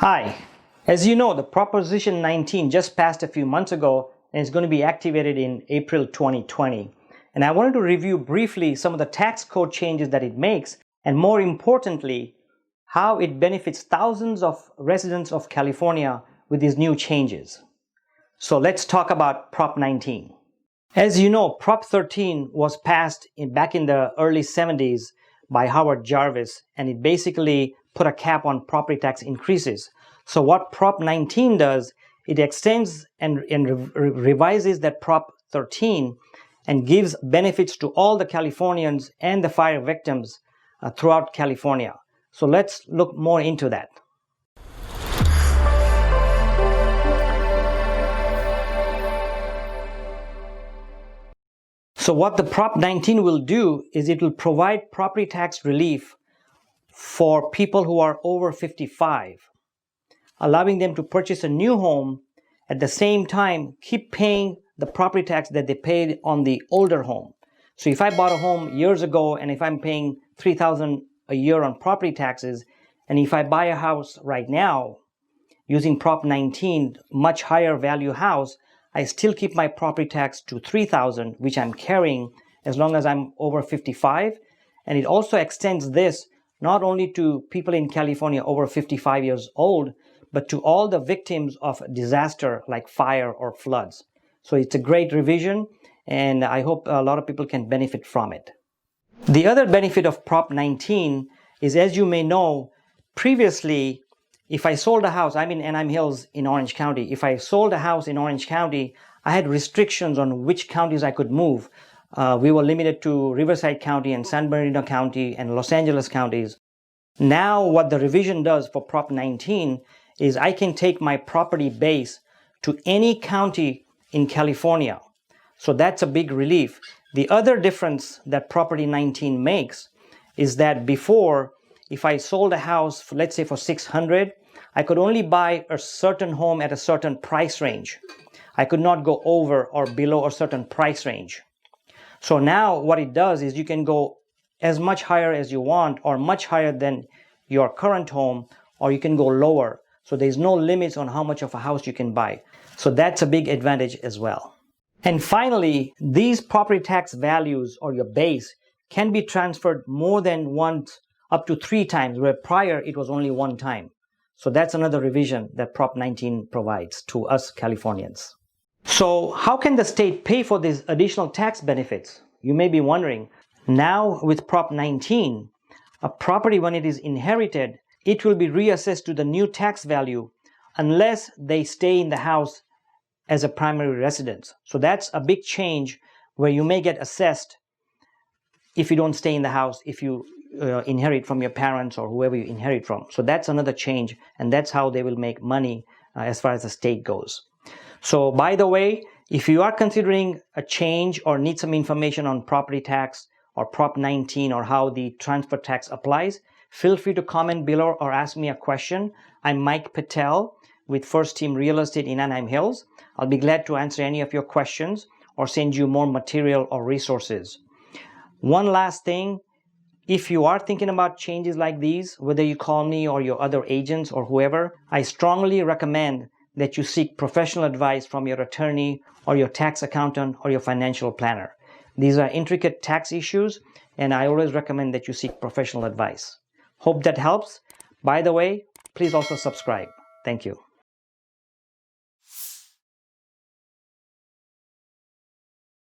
Hi, as you know, the Proposition 19 just passed a few months ago and is going to be activated in April 2020. And I wanted to review briefly some of the tax code changes that it makes, and more importantly, how it benefits thousands of residents of California with these new changes. So let's talk about Prop 19. As you know, Prop 13 was passed back in the early 70s by Howard Jarvis, and it basically put a cap on property tax increases. So what Prop 19 does, it extends and revises that Prop 13 and gives benefits to all the Californians and the fire victims throughout California. So let's look more into that. So what the Prop 19 will do is it will provide property tax relief for people who are over 55, allowing them to purchase a new home, at the same time keep paying the property tax that they paid on the older home. So if I bought a home years ago and if I'm paying $3,000 a year on property taxes, and if I buy a house right now using Prop 19, much higher value house, I still keep my property tax to $3,000, which I'm carrying as long as I'm over 55. And it also extends this not only to people in California over 55 years old, but to all the victims of disaster like fire or floods. So it's a great revision, and I hope a lot of people can benefit from it. The other benefit of Prop 19 is, as you may know, previously, if I sold a house, I'm in Anaheim Hills in Orange County. If I sold a house in Orange County, I had restrictions on which counties I could move. We were limited to Riverside County and San Bernardino County and Los Angeles counties. Now what the revision does for Prop 19 is I can take my property base to any county in California. So that's a big relief. The other difference that Property 19 makes is that before, if I sold a house, let's say for $600, I could only buy a certain home at a certain price range. I could not go over or below a certain price range. So now what it does is you can go as much higher as you want, or much higher than your current home, or you can go lower. So there's no limits on how much of a house you can buy. So that's a big advantage as well. And finally, these property tax values or your base can be transferred more than once, up to 3 times, where prior it was only 1 time. So that's another revision that Prop 19 provides to us Californians. So how can the state pay for these additional tax benefits? You may be wondering. Now with Prop 19, a property, when it is inherited, it will be reassessed to the new tax value unless they stay in the house as a primary residence. So that's a big change, where you may get assessed if you don't stay in the house, if you inherit from your parents or whoever you inherit from. So that's another change, and that's how they will make money as far as the state goes. So by the way, if you are considering a change or need some information on property tax or Prop 19 or how the transfer tax applies, feel free to comment below or ask me a question. I'm Mike Patel with First Team Real Estate in Anaheim Hills. I'll be glad to answer any of your questions or send you more material or resources. One last thing, if you are thinking about changes like these, whether you call me or your other agents or whoever, I strongly recommend that you seek professional advice from your attorney or your tax accountant or your financial planner. These are intricate tax issues, and I always recommend that you seek professional advice. Hope that helps. By the way, please also subscribe. Thank you.